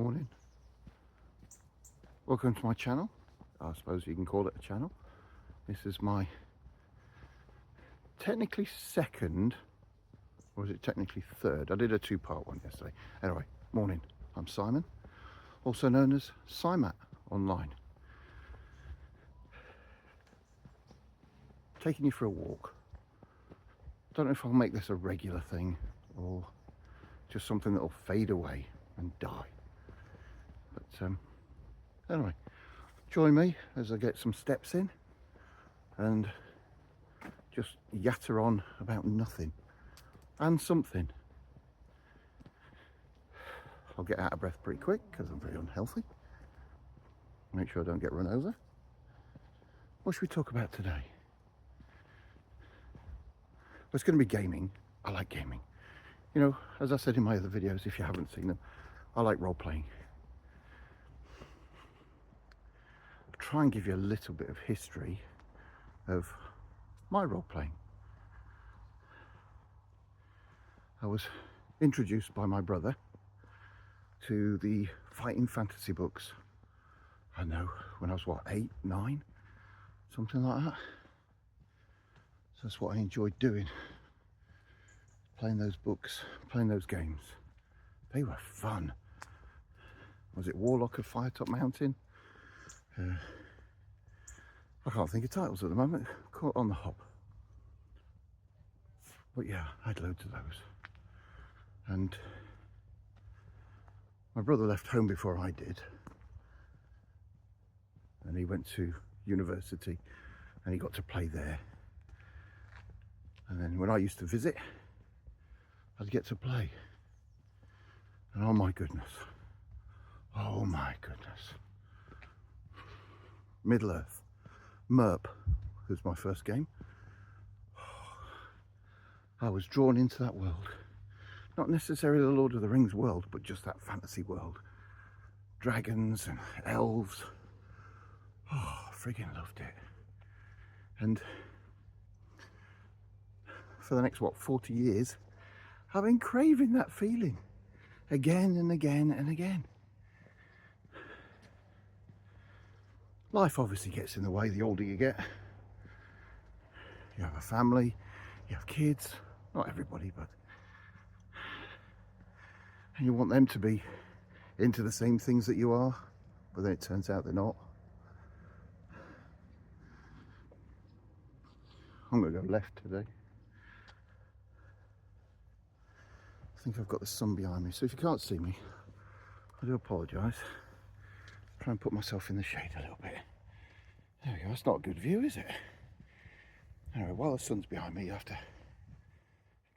Morning. Welcome to my channel. I suppose you can call it a channel. This is my technically second, or is it technically third? I did a two-part one yesterday. Anyway, morning. I'm Simon, also known as Symatt online. Taking you for a walk. Don't know if I'll make this a regular thing or just something that will fade away and die. But anyway, join me as I get some steps in and just yatter on about nothing and something. I'll get out of breath pretty quick because I'm very unhealthy. Make sure I don't get run over. What should we talk about today? Well, it's going to be gaming. I like gaming. You know, as I said in my other videos, if you haven't seen them, I like role-playing. Try and give you a little bit of history of my role-playing. I was introduced by my brother to the fighting fantasy books. I know, when I was what, 8, 9, something like that. So that's what I enjoyed doing, playing those books, playing those games. They were fun. Was it Warlock of Firetop Mountain? I can't think of titles at the moment. Caught on the hop. But yeah, I had loads of those. And my brother left home before I did. And he went to university and he got to play there. And then when I used to visit, I'd get to play. And oh my goodness. Oh my goodness. Middle-earth. MERP was my first game. I was drawn into that world. Not necessarily the Lord of the Rings world, but just that fantasy world. Dragons and elves. Oh, I friggin' loved it. And for the next, 40 years, I've been craving that feeling. Again and again and again. Life obviously gets in the way the older you get. You have a family, you have kids, not everybody, but... And you want them to be into the same things that you are, but then it turns out they're not. I'm going to go left today. I think I've got the sun behind me, so if you can't see me, I do apologise. Try and put myself in the shade a little bit. There we go, that's not a good view, is it? Anyway, while the sun's behind me, you have to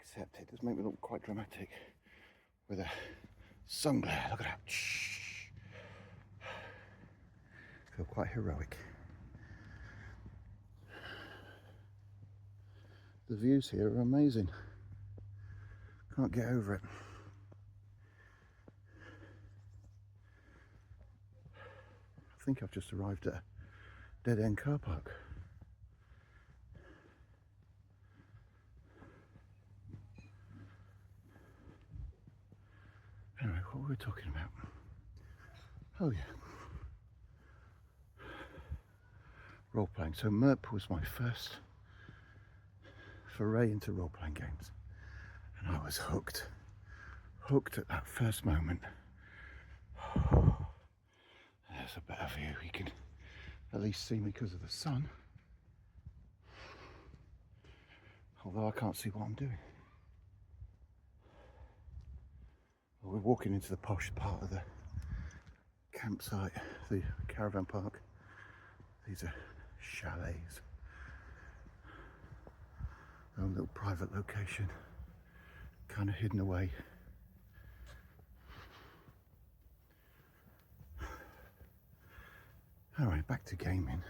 accept it. It does make me look quite dramatic with a sun glare. Look at that. Shh. Feel quite heroic. The views here are amazing. Can't get over it. I think I've just arrived at a dead-end car park. Anyway, what were we talking about? Oh yeah. Role-playing. So MERP was my first foray into role-playing games. And I was hooked. Hooked at that first moment. There's a better view. You can at least see me because of the sun. Although I can't see what I'm doing. Well, we're walking into the posh part of the campsite, the caravan park. These are chalets. Their own little private location. Kind of hidden away. Alright, back to gaming.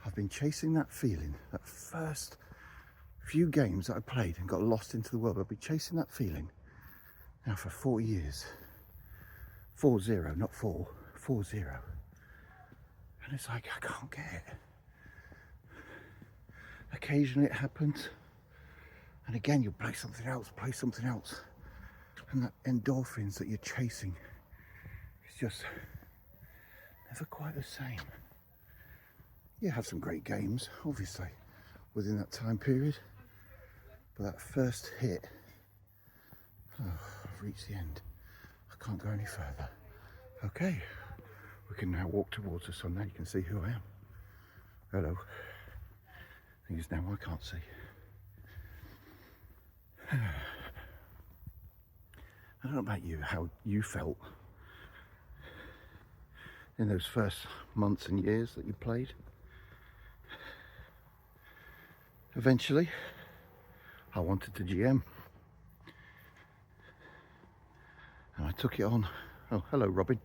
I've been chasing that feeling, that first few games that I played and got lost into the world. I've been chasing that feeling now for 4 years. 4-0, not 4, 4-0. And it's like, I can't get it. Occasionally it happens. And again, you'll play something else. And that endorphins that you're chasing it's just never quite the same. You have some great games, obviously, within that time period, but that first hit, oh, I've reached the end. I can't go any further. Okay, we can now walk towards the sun. Now you can see who I am. Hello. Thing is, now I can't see. I don't know about you, how you felt in those first months and years that you played. Eventually, I wanted to GM. And I took it on. Oh, hello, Robin.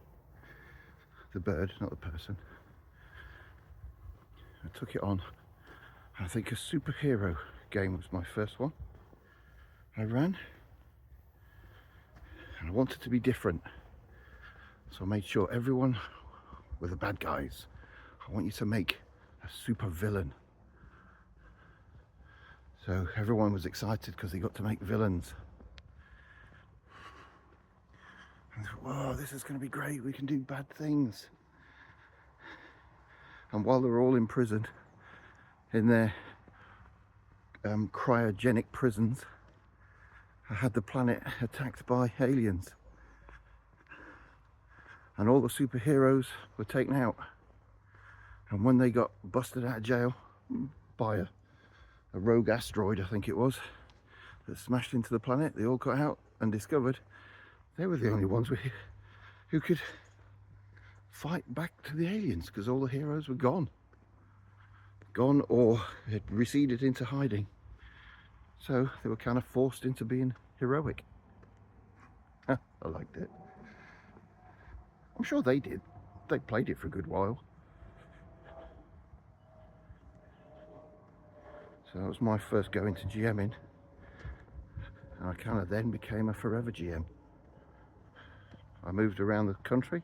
The bird, not the person. I took it on. I think a superhero game was my first one. I ran. And I wanted to be different. So I made sure everyone were the bad guys. I want you to make a super villain. So everyone was excited because they got to make villains. And I thought, whoa, this is going to be great. We can do bad things. And while they were all imprisoned in their cryogenic prisons, I had the planet attacked by aliens. And all the superheroes were taken out. And when they got busted out of jail by a rogue asteroid, I think it was, that smashed into the planet, they all got out and discovered they were the only ones who could fight back to the aliens, because all the heroes were gone or had receded into hiding. So they were kind of forced into being heroic. I liked it. I'm sure they did. They played it for a good while. So that was my first go into GMing. And I kind of then became a forever GM. I moved around the country,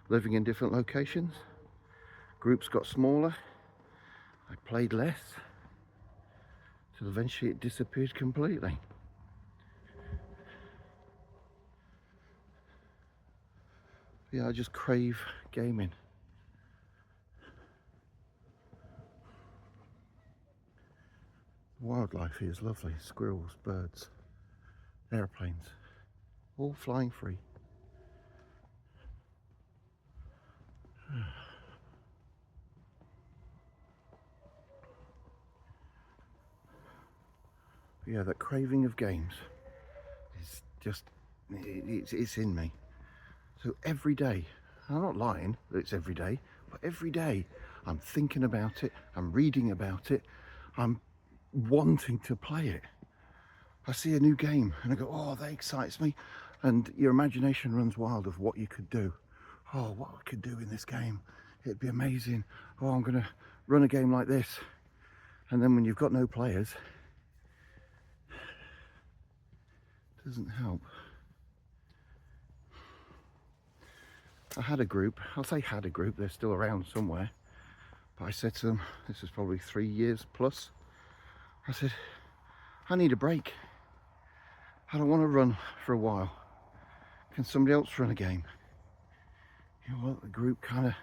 living in different locations. Groups got smaller. I played less. Till eventually it disappeared completely. Yeah, I just crave gaming. Wildlife here is lovely. Squirrels, birds, airplanes, all flying free. Yeah, that craving of games is just, it's in me. So every day, I'm not lying that it's every day, but every day I'm thinking about it, I'm reading about it, I'm wanting to play it. I see a new game and I go, oh, that excites me. And your imagination runs wild of what you could do. Oh, what I could do in this game. It'd be amazing. Oh, I'm going to run a game like this. And then when you've got no players, it doesn't help. I had a group. I'll say had a group. They're still around somewhere. But I said to them, this is probably 3 years plus. I said, I need a break. I don't want to run for a while. Can somebody else run a game? You know what? The group kind of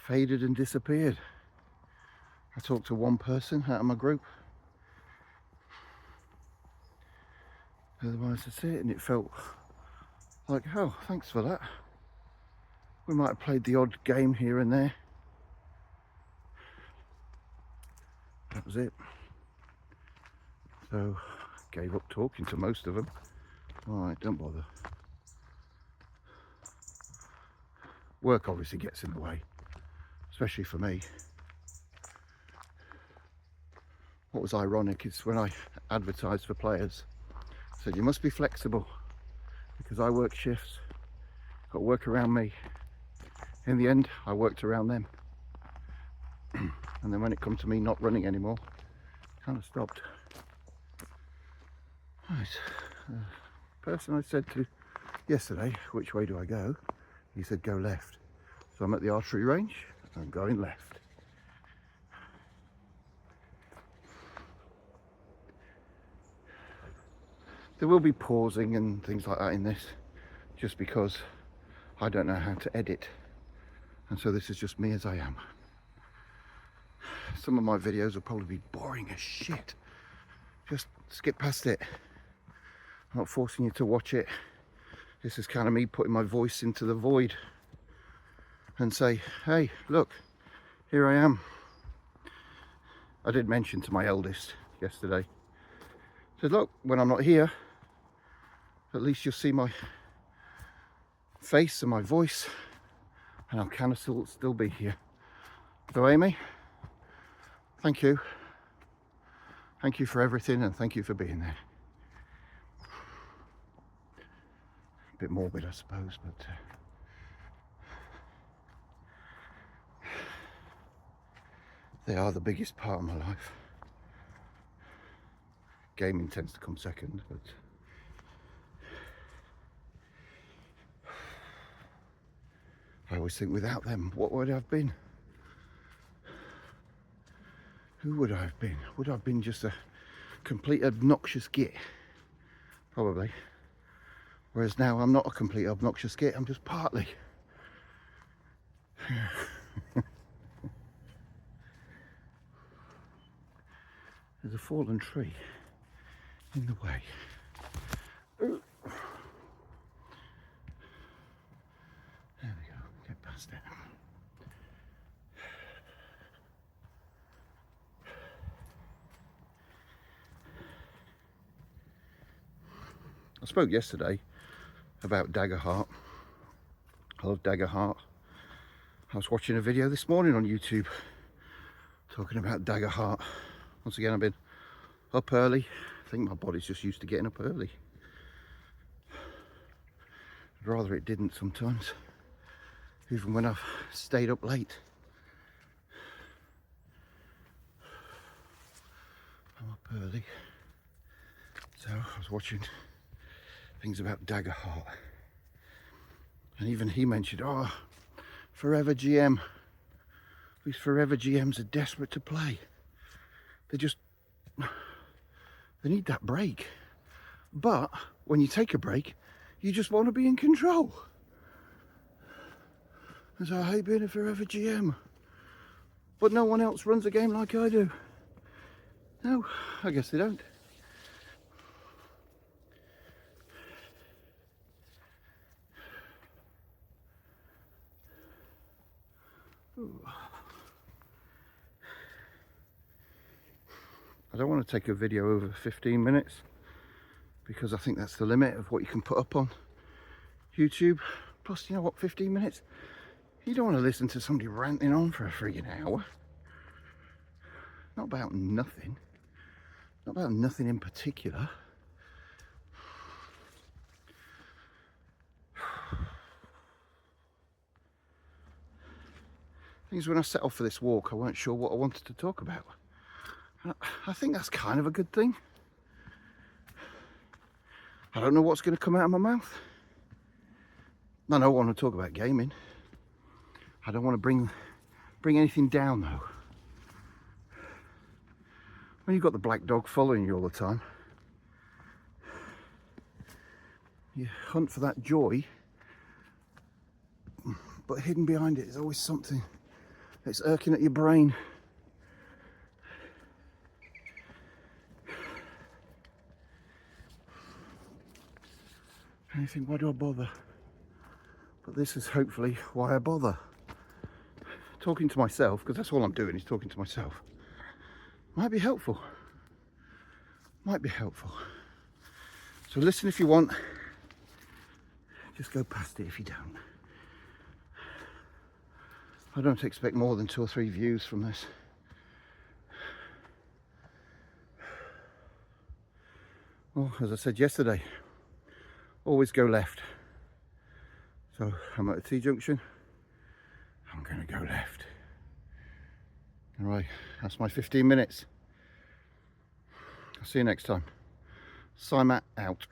faded and disappeared. I talked to one person out of my group. Otherwise that's it, and it felt like, oh, thanks for that. We might have played the odd game here and there. That was it. So gave up talking to most of them. Alright, don't bother. Work obviously gets in the way, especially for me. What was ironic is when I advertised for players, I said you must be flexible because I work shifts, got to work around me. In the end, I worked around them. And then when it come to me not running anymore, kind of stopped. Right, person I said to yesterday, which way do I go? He said go left. So I'm at the archery range, I'm going left. There will be pausing and things like that in this, just because I don't know how to edit, and so this is just me as I am. Some of my videos will probably be boring as shit. Just skip past it. I'm not forcing you to watch it. This is kind of me putting my voice into the void and say, hey, look, here I am. I did mention to my eldest yesterday, I said, look, when I'm not here, at least you'll see my face and my voice, and I'll kind of still be here. So Amy, thank you. Thank you for everything, and thank you for being there. A bit morbid, I suppose, but they are the biggest part of my life. Gaming tends to come second, but I always think without them, what would I have been? Who would I have been? Would I have been just a complete obnoxious git? Probably. Whereas now I'm not a complete obnoxious git, I'm just partly. There's a fallen tree in the way. There we go, get past it. I spoke yesterday about Daggerheart. I love Daggerheart. I was watching a video this morning on YouTube talking about Daggerheart. Once again, I've been up early. I think my body's just used to getting up early. I'd rather it didn't sometimes, even when I've stayed up late. I'm up early. So I was watching things about Daggerheart. And even he mentioned, oh, Forever GM. These Forever GMs are desperate to play. They need that break. But when you take a break, you just want to be in control. And so I hate being a Forever GM. But no one else runs a game like I do. No, I guess they don't. Ooh. I don't want to take a video over 15 minutes because I think that's the limit of what you can put up on YouTube. Plus, you know what, 15 minutes? You don't want to listen to somebody ranting on for a friggin' hour. Not about nothing. Not about nothing in particular. Things when I set off for this walk, I weren't sure what I wanted to talk about. I think that's kind of a good thing. I don't know what's going to come out of my mouth. I don't want to talk about gaming. I don't want to bring anything down though. When you've got the black dog following you all the time, you hunt for that joy, but hidden behind it is always something that's irking at your brain. And you think, why do I bother? But this is hopefully why I bother. Talking to myself, because that's all I'm doing is talking to myself, might be helpful. Might be helpful. So listen if you want. Just go past it if you don't. I don't expect more than 2 or 3 views from this. Well, as I said yesterday, always go left. So I'm at a T-junction. I'm going to go left. All right, that's my 15 minutes. I'll see you next time. Symatt out.